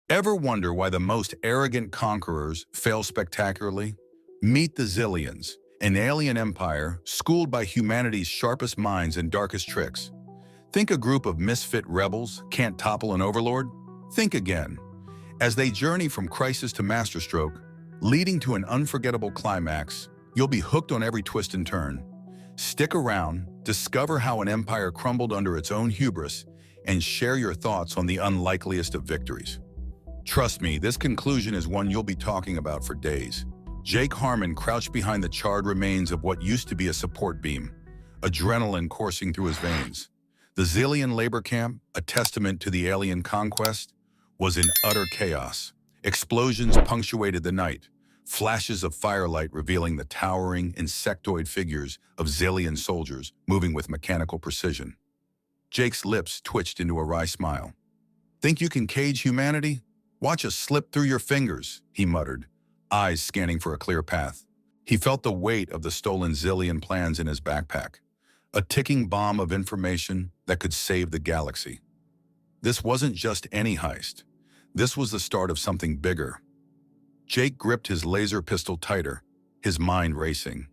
Ever wonder why the most arrogant conquerors fail spectacularly? Meet the Xylians, an alien empire schooled by humanity's sharpest minds and darkest tricks. Think a group of misfit rebels can't topple an overlord? Think again. As they journey from crisis to masterstroke, leading to an unforgettable climax, you'll be hooked on every twist and turn. Stick around, discover how an empire crumbled under its own hubris, and share your thoughts on the unlikeliest of victories. Trust me, this conclusion is one you'll be talking about for days. Jake Harmon crouched behind the charred remains of what used to be a support beam, adrenaline coursing through his veins. The Xylian labor camp, a testament to the alien conquest, was in utter chaos. Explosions punctuated the night, flashes of firelight revealing the towering, insectoid figures of Xylian soldiers moving with mechanical precision. Jake's lips twitched into a wry smile. "Think you can cage humanity? Watch us slip through your fingers," he muttered, eyes scanning for a clear path. He felt the weight of the stolen Xylian plans in his backpack, a ticking bomb of information that could save the galaxy. This wasn't just any heist. This was the start of something bigger. Jake gripped his laser pistol tighter, his mind racing.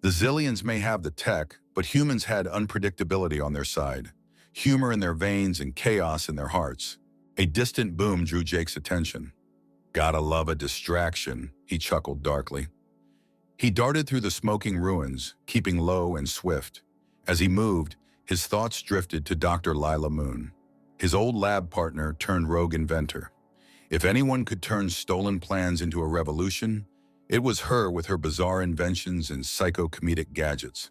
The Xylians may have the tech, but humans had unpredictability on their side, humor in their veins and chaos in their hearts. A distant boom drew Jake's attention. "Gotta love a distraction," he chuckled darkly. He darted through the smoking ruins, keeping low and swift. As he moved, his thoughts drifted to Dr. Lila Moon, his old lab partner turned rogue inventor. If anyone could turn stolen plans into a revolution, it was her with her bizarre inventions and psycho-comedic gadgets.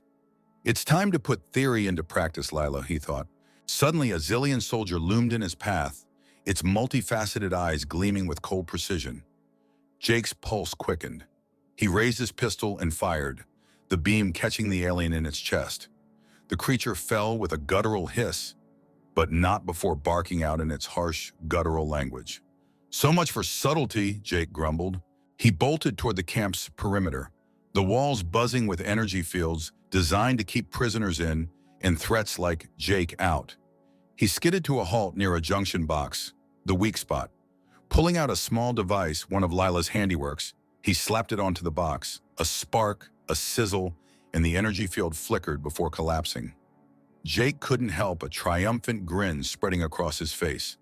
"It's time to put theory into practice, Lila," he thought. Suddenly, a Xylian soldier loomed in his path, its multifaceted eyes gleaming with cold precision. Jake's pulse quickened. He raised his pistol and fired, the beam catching the alien in its chest. The creature fell with a guttural hiss, but not before barking out in its harsh, guttural language. "So much for subtlety," Jake grumbled. He bolted toward the camp's perimeter, the walls buzzing with energy fields designed to keep prisoners in and threats like Jake out. He skidded to a halt near a junction box, the weak spot. Pulling out a small device, one of Lila's handiworks, he slapped it onto the box. A spark, a sizzle, and the energy field flickered before collapsing. Jake couldn't help a triumphant grin spreading across his face.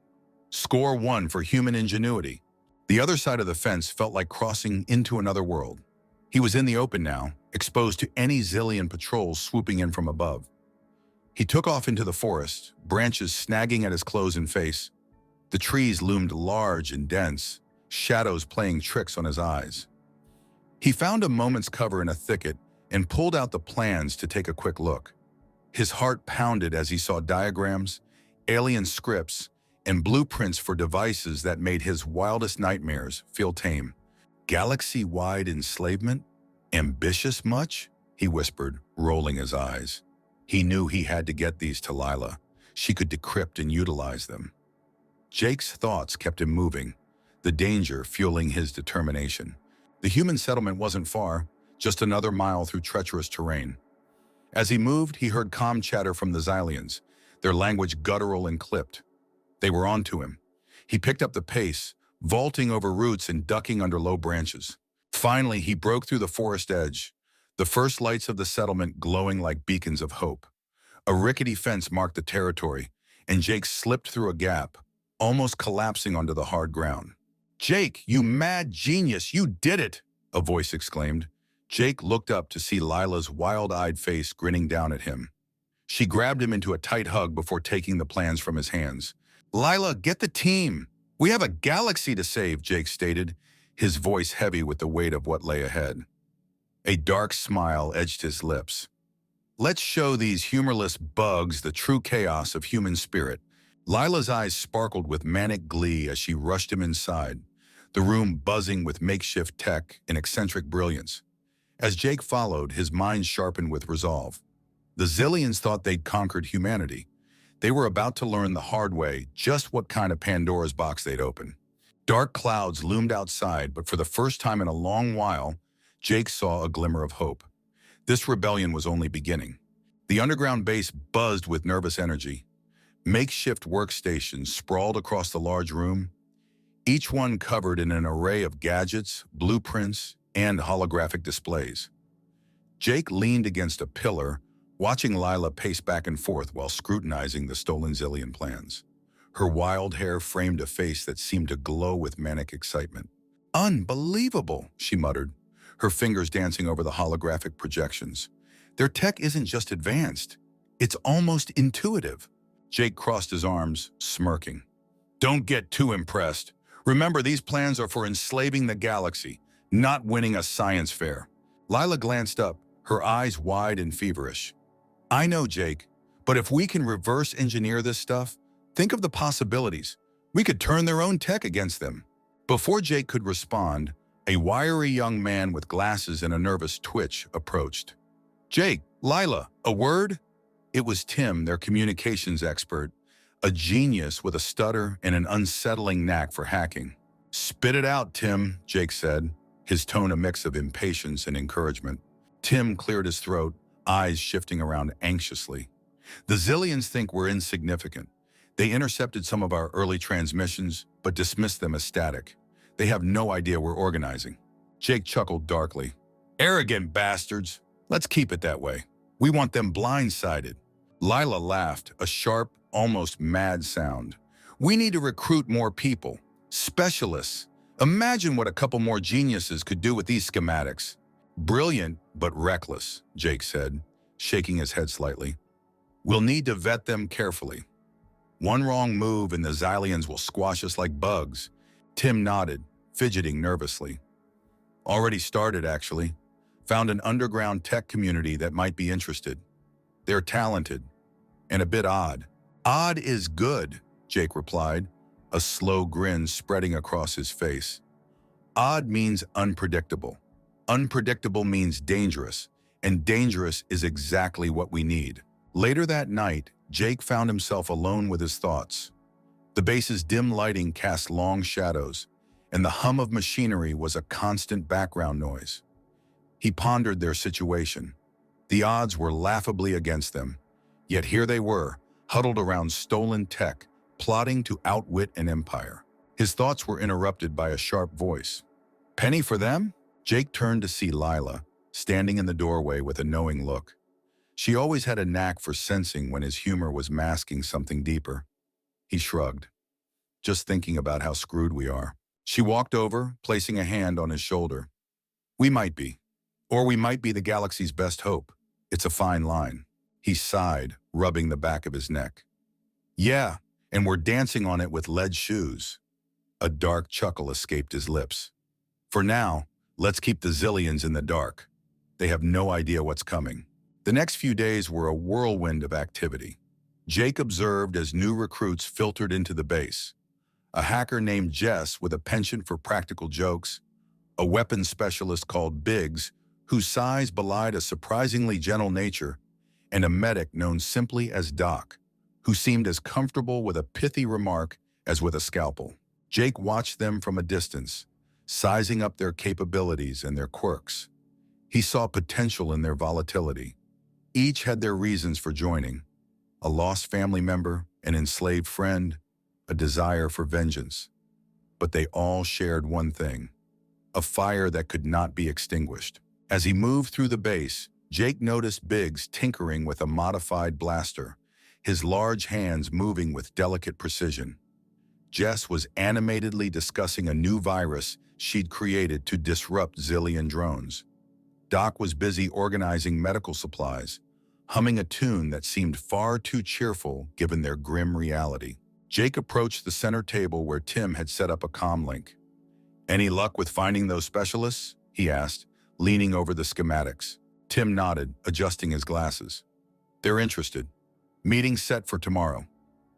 Score one for human ingenuity. The other side of the fence felt like crossing into another world. He was in the open now, exposed to any Xylian patrols swooping in from above. He took off into the forest, branches snagging at his clothes and face. The trees loomed large and dense, shadows playing tricks on his eyes. He found a moment's cover in a thicket and pulled out the plans to take a quick look. His heart pounded as he saw diagrams, alien scripts, and blueprints for devices that made his wildest nightmares feel tame. "Galaxy-wide enslavement? Ambitious much?" he whispered, rolling his eyes. He knew he had to get these to Lila. She could decrypt and utilize them. Jake's thoughts kept him moving, the danger fueling his determination. The human settlement wasn't far, just another mile through treacherous terrain. As he moved, he heard calm chatter from the Xylians, their language guttural and clipped. They were onto him. He picked up the pace, vaulting over roots and ducking under low branches. Finally, he broke through the forest edge, the first lights of the settlement glowing like beacons of hope. A rickety fence marked the territory, and Jake slipped through a gap, almost collapsing onto the hard ground. "Jake, you mad genius, you did it!" a voice exclaimed. Jake looked up to see Lila's wild-eyed face grinning down at him. She grabbed him into a tight hug before taking the plans from his hands. "Lila, get the team! We have a galaxy to save," Jake stated, his voice heavy with the weight of what lay ahead. A dark smile edged his lips. "Let's show these humorless bugs the true chaos of human spirit." Lila's eyes sparkled with manic glee as she rushed him inside, the room buzzing with makeshift tech and eccentric brilliance. As Jake followed, his mind sharpened with resolve. The Xylians thought they'd conquered humanity. They were about to learn the hard way just what kind of Pandora's box they'd open. Dark clouds loomed outside, but for the first time in a long while, Jake saw a glimmer of hope. This rebellion was only beginning. The underground base buzzed with nervous energy. Makeshift workstations sprawled across the large room. each one covered in an array of gadgets, blueprints, and holographic displays. Jake leaned against a pillar, watching Lila pace back and forth while scrutinizing the stolen Xylian plans. Her wild hair framed a face that seemed to glow with manic excitement. "Unbelievable," she muttered, her fingers dancing over the holographic projections. "Their tech isn't just advanced, it's almost intuitive." Jake crossed his arms, smirking. "Don't get too impressed. Remember, these plans are for enslaving the galaxy, not winning a science fair." Lila glanced up, her eyes wide and feverish. "I know, Jake, but if we can reverse engineer this stuff, think of the possibilities. We could turn their own tech against them." Before Jake could respond, a wiry young man with glasses and a nervous twitch approached. "Jake, Lila, a word?" It was Tim, their communications expert, a genius with a stutter and an unsettling knack for hacking. "Spit it out, Tim," Jake said, his tone a mix of impatience and encouragement. Tim cleared his throat, eyes shifting around anxiously. "The Xylians think we're insignificant. They intercepted some of our early transmissions, but dismissed them as static. They have no idea we're organizing." Jake chuckled darkly. "Arrogant bastards. Let's keep it that way. We want them blindsided." Lila laughed, a sharp, almost mad sound. "We need to recruit more people. Specialists. Imagine what a couple more geniuses could do with these schematics." "Brilliant, but reckless," Jake said, shaking his head slightly. "We'll need to vet them carefully. One wrong move and the Xylians will squash us like bugs." Tim nodded, fidgeting nervously. "Already started, actually. Found an underground tech community that might be interested. They're talented, and a bit odd." "Odd is good," Jake replied, a slow grin spreading across his face. "Odd means unpredictable. Unpredictable means dangerous, and dangerous is exactly what we need." Later that night, Jake found himself alone with his thoughts. The base's dim lighting cast long shadows, and the hum of machinery was a constant background noise. He pondered their situation. The odds were laughably against them, yet here they were, huddled around stolen tech, plotting to outwit an empire. His thoughts were interrupted by a sharp voice. "Penny for them?" Jake turned to see Lila, standing in the doorway with a knowing look. She always had a knack for sensing when his humor was masking something deeper. He shrugged. "Just thinking about how screwed we are." She walked over, placing a hand on his shoulder. "We might be. Or we might be the galaxy's best hope. It's a fine line." He sighed, rubbing the back of his neck. "Yeah, and we're dancing on it with lead shoes." A dark chuckle escaped his lips. "For now, let's keep the Xylians in the dark. They have no idea what's coming." The next few days were a whirlwind of activity. Jake observed as new recruits filtered into the base. A hacker named Jess with a penchant for practical jokes, a weapons specialist called Biggs, whose size belied a surprisingly gentle nature, and a medic known simply as Doc, who seemed as comfortable with a pithy remark as with a scalpel. Jake watched them from a distance, sizing up their capabilities and their quirks. He saw potential in their volatility. Each had their reasons for joining: a lost family member, an enslaved friend, a desire for vengeance. But they all shared one thing: a fire that could not be extinguished. As he moved through the base, Jake noticed Biggs tinkering with a modified blaster, his large hands moving with delicate precision. Jess was animatedly discussing a new virus she'd created to disrupt Xylian drones. Doc was busy organizing medical supplies, humming a tune that seemed far too cheerful given their grim reality. Jake approached the center table where Tim had set up a comlink. "Any luck with finding those specialists?" he asked, leaning over the schematics. Tim nodded, adjusting his glasses. "They're interested. Meeting set for tomorrow.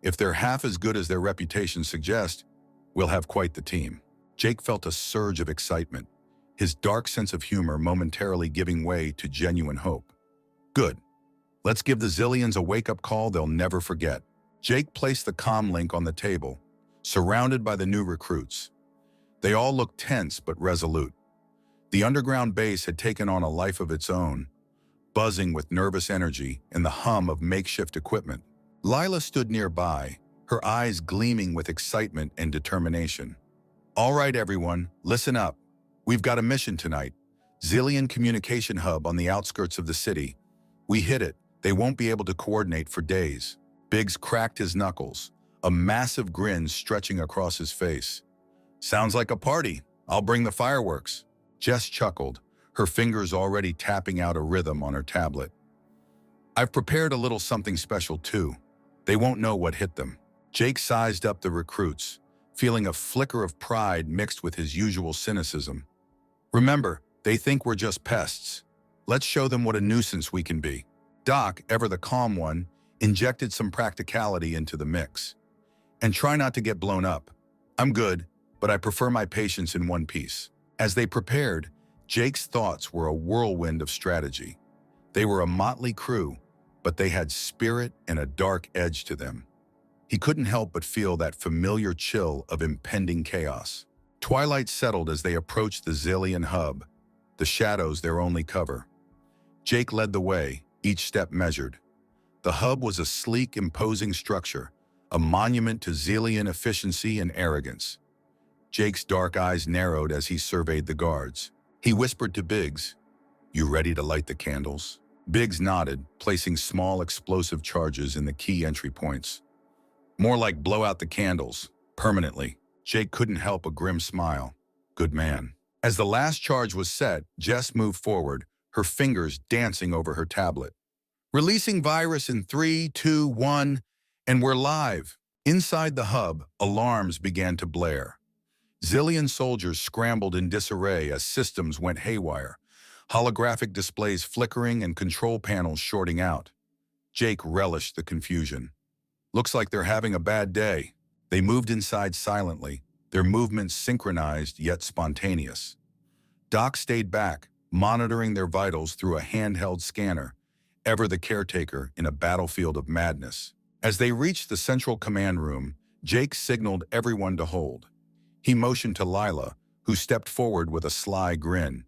If they're half as good as their reputation suggests, we'll have quite the team." Jake felt a surge of excitement, his dark sense of humor momentarily giving way to genuine hope. "Good. Let's give the Xylians a wake-up call they'll never forget." Jake placed the comlink on the table, surrounded by the new recruits. They all looked tense but resolute. The underground base had taken on a life of its own, buzzing with nervous energy and the hum of makeshift equipment. Lila stood nearby, her eyes gleaming with excitement and determination. All right, everyone, listen up. We've got a mission tonight. Xylian communication hub on the outskirts of the city. We hit it. They won't be able to coordinate for days. Biggs cracked his knuckles, a massive grin stretching across his face. Sounds like a party. I'll bring the fireworks. Jess chuckled, her fingers already tapping out a rhythm on her tablet. I've prepared a little something special too. They won't know what hit them. Jake sized up the recruits, feeling a flicker of pride mixed with his usual cynicism. Remember, they think we're just pests. Let's show them what a nuisance we can be. Doc, ever the calm one, injected some practicality into the mix. And try not to get blown up. I'm good, but I prefer my patience in one piece. As they prepared, Jake's thoughts were a whirlwind of strategy. They were a motley crew, but they had spirit and a dark edge to them. He couldn't help but feel that familiar chill of impending chaos. Twilight settled as they approached the Xylian hub, the shadows their only cover. Jake led the way, each step measured. The hub was a sleek, imposing structure, a monument to Xylian efficiency and arrogance. Jake's dark eyes narrowed as he surveyed the guards. He whispered to Biggs, "You ready to light the candles?" Biggs nodded, placing small explosive charges in the key entry points. More like blow out the candles, permanently. Jake couldn't help a grim smile. Good man. As the last charge was set, Jess moved forward, her fingers dancing over her tablet. Releasing virus in 3, 2, 1, and we're live. Inside the hub, alarms began to blare. Xylian soldiers scrambled in disarray as systems went haywire, holographic displays flickering and control panels shorting out. Jake relished the confusion. Looks like they're having a bad day. They moved inside silently, their movements synchronized yet spontaneous. Doc stayed back, monitoring their vitals through a handheld scanner, ever the caretaker in a battlefield of madness. As they reached the central command room, Jake signaled everyone to hold. He motioned to Lila, who stepped forward with a sly grin.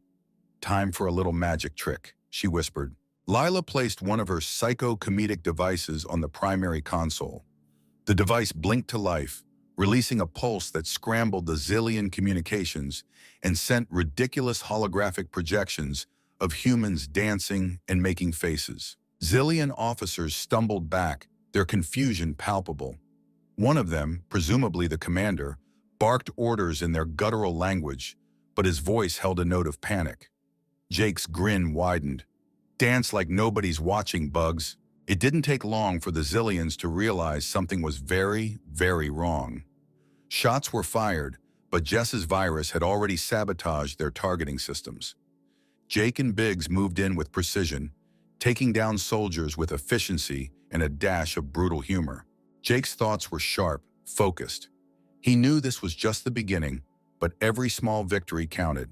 "Time for a little magic trick," she whispered. Lila placed one of her psycho-comedic devices on the primary console. The device blinked to life, releasing a pulse that scrambled the Xylian communications and sent ridiculous holographic projections of humans dancing and making faces. Xylian officers stumbled back, their confusion palpable. One of them, presumably the commander, barked orders in their guttural language, but his voice held a note of panic. Jake's grin widened. "Dance like nobody's watching, Bugs." It didn't take long for the Xylians to realize something was very, very wrong. Shots were fired, but Jess's virus had already sabotaged their targeting systems. Jake and Biggs moved in with precision, taking down soldiers with efficiency and a dash of brutal humor. Jake's thoughts were sharp, focused. He knew this was just the beginning, but every small victory counted.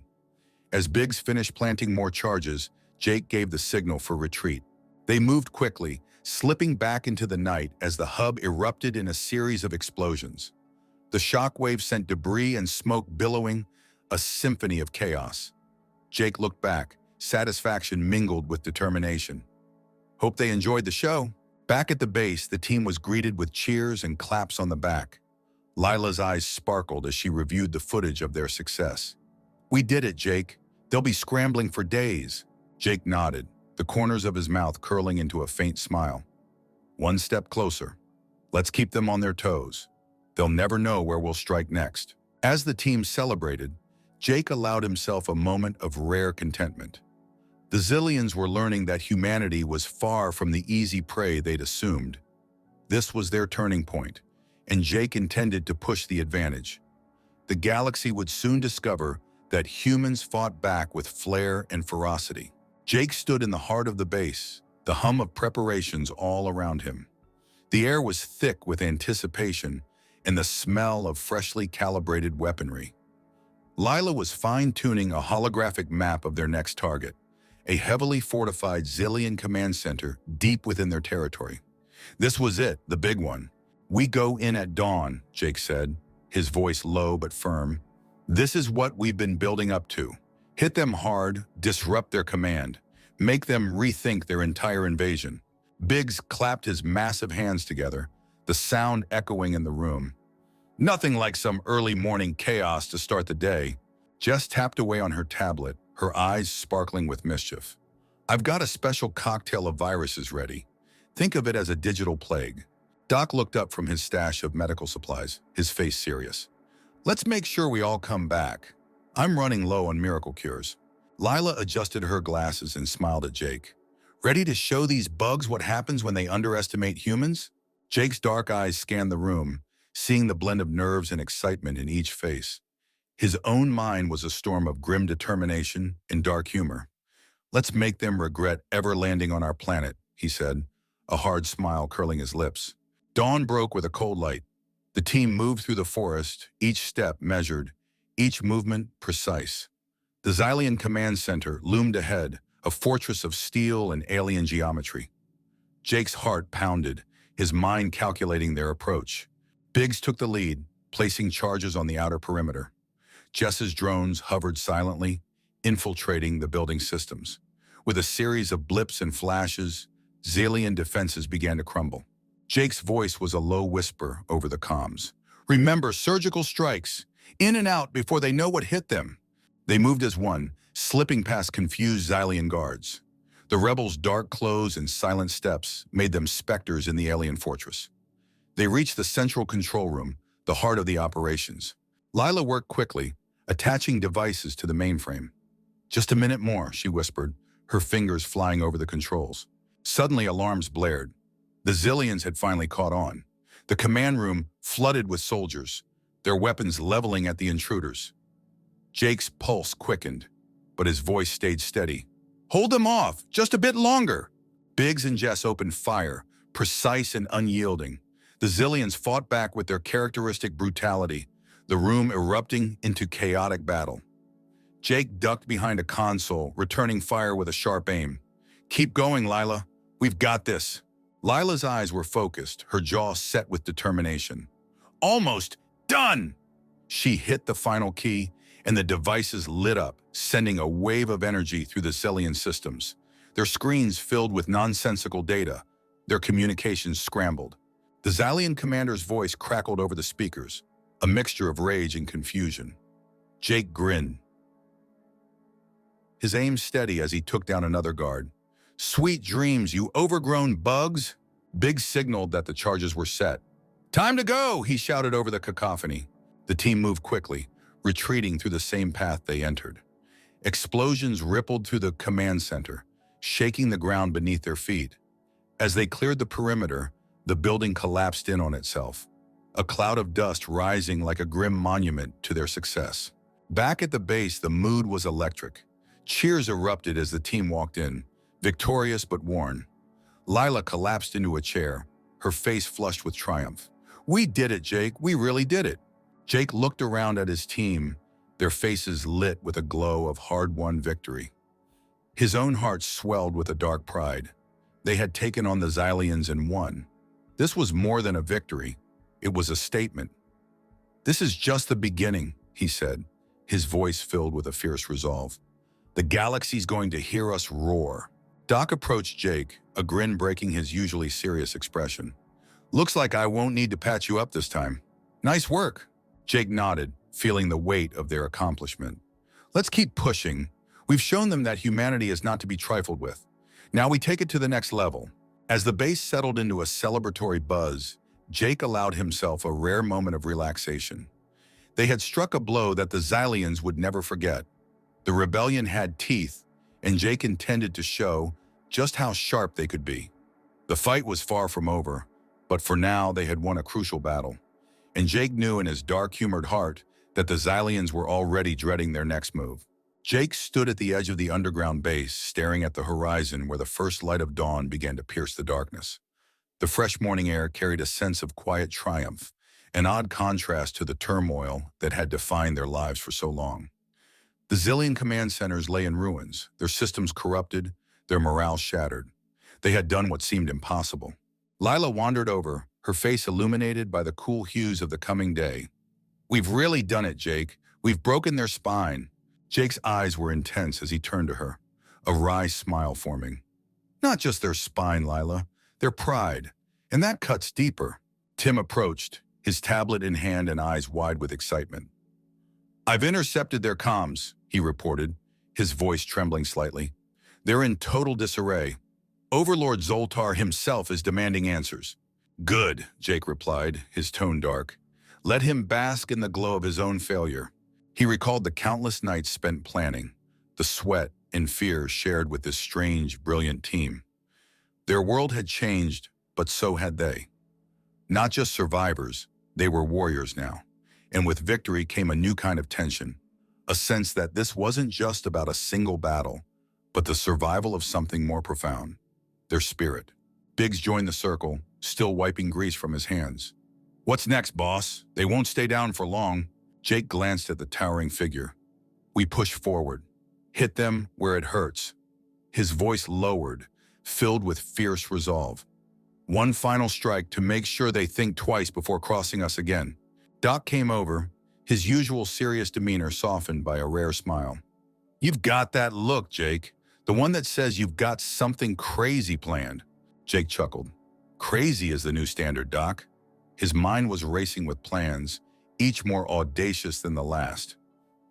As Biggs finished planting more charges, Jake gave the signal for retreat. They moved quickly, slipping back into the night as the hub erupted in a series of explosions. The shockwave sent debris and smoke billowing, a symphony of chaos. Jake looked back, satisfaction mingled with determination. "Hope they enjoyed the show." Back at the base, the team was greeted with cheers and claps on the back. Lila's eyes sparkled as she reviewed the footage of their success. "We did it, Jake. They'll be scrambling for days." Jake nodded, the corners of his mouth curling into a faint smile. "One step closer. Let's keep them on their toes. They'll never know where we'll strike next." As the team celebrated, Jake allowed himself a moment of rare contentment. The Xylians were learning that humanity was far from the easy prey they'd assumed. This was their turning point, and Jake intended to push the advantage. The galaxy would soon discover that humans fought back with flair and ferocity. Jake stood in the heart of the base, the hum of preparations all around him. The air was thick with anticipation and the smell of freshly calibrated weaponry. Lila was fine-tuning a holographic map of their next target, a heavily fortified Xylian command center deep within their territory. This was it, the big one. "We go in at dawn," Jake said, his voice low but firm. "This is what we've been building up to. Hit them hard, disrupt their command, make them rethink their entire invasion." Biggs clapped his massive hands together, the sound echoing in the room. Nothing like some early morning chaos to start the day. Jess tapped away on her tablet, her eyes sparkling with mischief. I've got a special cocktail of viruses ready. Think of it as a digital plague. Doc looked up from his stash of medical supplies, his face serious. Let's make sure we all come back. I'm running low on miracle cures. Lila adjusted her glasses and smiled at Jake. Ready to show these bugs what happens when they underestimate humans? Jake's dark eyes scanned the room, seeing the blend of nerves and excitement in each face. His own mind was a storm of grim determination and dark humor. Let's make them regret ever landing on our planet, he said, a hard smile curling his lips. Dawn broke with a cold light. The team moved through the forest, each step measured, each movement precise. The Xylian command center loomed ahead, a fortress of steel and alien geometry. Jake's heart pounded, his mind calculating their approach. Biggs took the lead, placing charges on the outer perimeter. Jess's drones hovered silently, infiltrating the building systems. With a series of blips and flashes, Xylian defenses began to crumble. Jake's voice was a low whisper over the comms. Remember, surgical strikes, in and out before they know what hit them. They moved as one, slipping past confused Xylian guards. The rebels' dark clothes and silent steps made them specters in the alien fortress. They reached the central control room, the heart of the operations. Lila worked quickly, attaching devices to the mainframe. Just a minute more, she whispered, her fingers flying over the controls. Suddenly, alarms blared. The Xylians had finally caught on. The command room flooded with soldiers, their weapons leveling at the intruders. Jake's pulse quickened, but his voice stayed steady. Hold them off, just a bit longer. Biggs and Jess opened fire, precise and unyielding. The Xylians fought back with their characteristic brutality, the room erupting into chaotic battle. Jake ducked behind a console, returning fire with a sharp aim. Keep going, Lila. We've got this. Lila's eyes were focused, her jaw set with determination. Almost done! She hit the final key, and the devices lit up, sending a wave of energy through the Xylian systems. Their screens filled with nonsensical data, their communications scrambled. The Xylian commander's voice crackled over the speakers, a mixture of rage and confusion. Jake grinned, his aim steady as he took down another guard. Sweet dreams, you overgrown bugs! Biggs signaled that the charges were set. Time to go, he shouted over the cacophony. The team moved quickly, retreating through the same path they entered. Explosions rippled through the command center, shaking the ground beneath their feet. As they cleared the perimeter, the building collapsed in on itself, a cloud of dust rising like a grim monument to their success. Back at the base, the mood was electric. Cheers erupted as the team walked in, victorious but worn. Lila collapsed into a chair, her face flushed with triumph. We did it, Jake. We really did it. Jake looked around at his team, their faces lit with a glow of hard-won victory. His own heart swelled with a dark pride. They had taken on the Xylians and won. This was more than a victory. It was a statement. This is just the beginning, he said, his voice filled with a fierce resolve. The galaxy's going to hear us roar. Doc approached Jake, a grin breaking his usually serious expression. Looks like I won't need to patch you up this time. Nice work. Jake nodded, feeling the weight of their accomplishment. Let's keep pushing. We've shown them that humanity is not to be trifled with. Now we take it to the next level. As the base settled into a celebratory buzz, Jake allowed himself a rare moment of relaxation. They had struck a blow that the Xylians would never forget. The rebellion had teeth, and Jake intended to show just how sharp they could be. The fight was far from over, but for now they had won a crucial battle. And Jake knew in his dark-humored heart that the Xylians were already dreading their next move. Jake stood at the edge of the underground base, staring at the horizon where the first light of dawn began to pierce the darkness. The fresh morning air carried a sense of quiet triumph, an odd contrast to the turmoil that had defined their lives for so long. The Xylian command centers lay in ruins, their systems corrupted, their morale shattered. They had done what seemed impossible. Lila wandered over, her face illuminated by the cool hues of the coming day. We've really done it, Jake. We've broken their spine. Jake's eyes were intense as he turned to her, a wry smile forming. Not just their spine, Lila, their pride. And that cuts deeper. Tim approached, his tablet in hand and eyes wide with excitement. "I've intercepted their comms," he reported, his voice trembling slightly. "They're in total disarray. Overlord Zoltar himself is demanding answers." "Good," Jake replied, his tone dark. "Let him bask in the glow of his own failure." He recalled the countless nights spent planning, the sweat and fear shared with this strange, brilliant team. Their world had changed, but so had they. Not just survivors, they were warriors now. And with victory came a new kind of tension, a sense that this wasn't just about a single battle, but the survival of something more profound, their spirit. Biggs joined the circle, still wiping grease from his hands. "What's next, boss? They won't stay down for long." Jake glanced at the towering figure. "We push forward. Hit them where it hurts." His voice lowered, filled with fierce resolve. "One final strike to make sure they think twice before crossing us again." Doc came over, his usual serious demeanor softened by a rare smile. "You've got that look, Jake. The one that says you've got something crazy planned." Jake chuckled. "Crazy is the new standard, Doc." His mind was racing with plans, each more audacious than the last.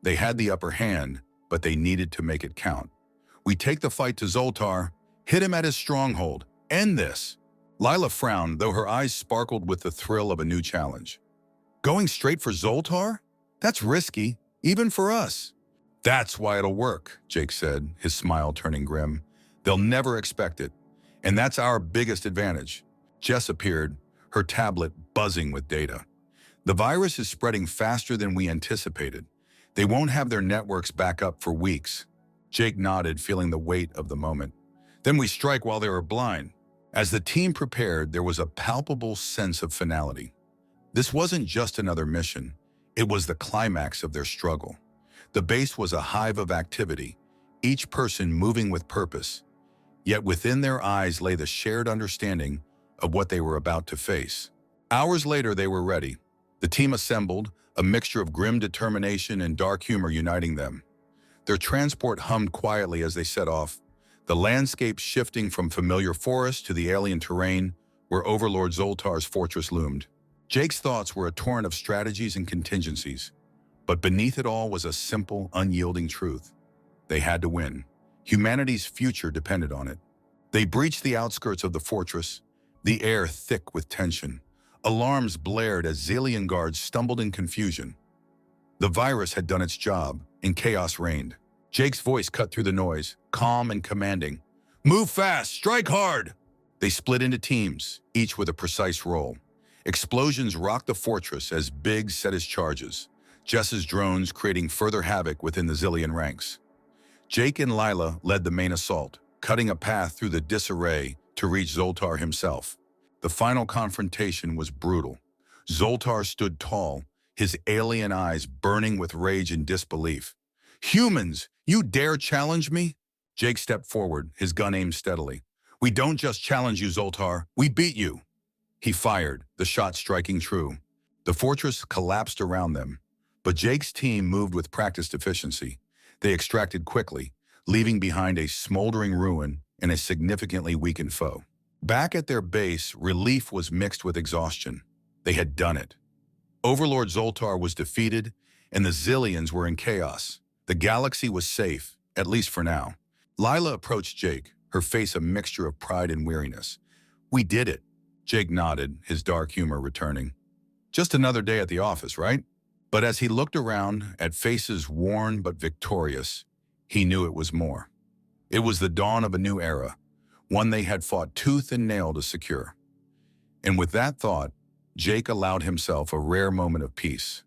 They had the upper hand, but they needed to make it count. "We take the fight to Zoltar, hit him at his stronghold, end this." Lila frowned, though her eyes sparkled with the thrill of a new challenge. "Going straight for Zoltar? That's risky, even for us." "That's why it'll work," Jake said, his smile turning grim. "They'll never expect it, and that's our biggest advantage." Jess appeared, her tablet buzzing with data. "The virus is spreading faster than we anticipated. They won't have their networks back up for weeks." Jake nodded, feeling the weight of the moment. "Then we strike while they were blind." As the team prepared, there was a palpable sense of finality. This wasn't just another mission. It was the climax of their struggle. The base was a hive of activity, each person moving with purpose. Yet within their eyes lay the shared understanding of what they were about to face. Hours later, they were ready. The team assembled, a mixture of grim determination and dark humor uniting them. Their transport hummed quietly as they set off, the landscape shifting from familiar forest to the alien terrain where Overlord Zoltar's fortress loomed. Jake's thoughts were a torrent of strategies and contingencies, but beneath it all was a simple, unyielding truth. They had to win. Humanity's future depended on it. They breached the outskirts of the fortress, the air thick with tension. Alarms blared as Xylian guards stumbled in confusion. The virus had done its job, and chaos reigned. Jake's voice cut through the noise, calm and commanding. "Move fast! Strike hard!" They split into teams, each with a precise role. Explosions rocked the fortress as Biggs set his charges, Jess's drones creating further havoc within the Xylian ranks. Jake and Lila led the main assault, cutting a path through the disarray to reach Zoltar himself. The final confrontation was brutal. Zoltar stood tall, his alien eyes burning with rage and disbelief. "Humans, you dare challenge me?" Jake stepped forward, his gun aimed steadily. "We don't just challenge you, Zoltar. We beat you." He fired, the shot striking true. The fortress collapsed around them, but Jake's team moved with practiced efficiency. They extracted quickly, leaving behind a smoldering ruin and a significantly weakened foe. Back at their base, relief was mixed with exhaustion. They had done it. Overlord Zoltar was defeated, and the Xylians were in chaos. The galaxy was safe, at least for now. Lila approached Jake, her face a mixture of pride and weariness. "We did it." Jake nodded, his dark humor returning. "Just another day at the office, right?" But as he looked around at faces worn but victorious, he knew it was more. It was the dawn of a new era, one they had fought tooth and nail to secure. And with that thought, Jake allowed himself a rare moment of peace.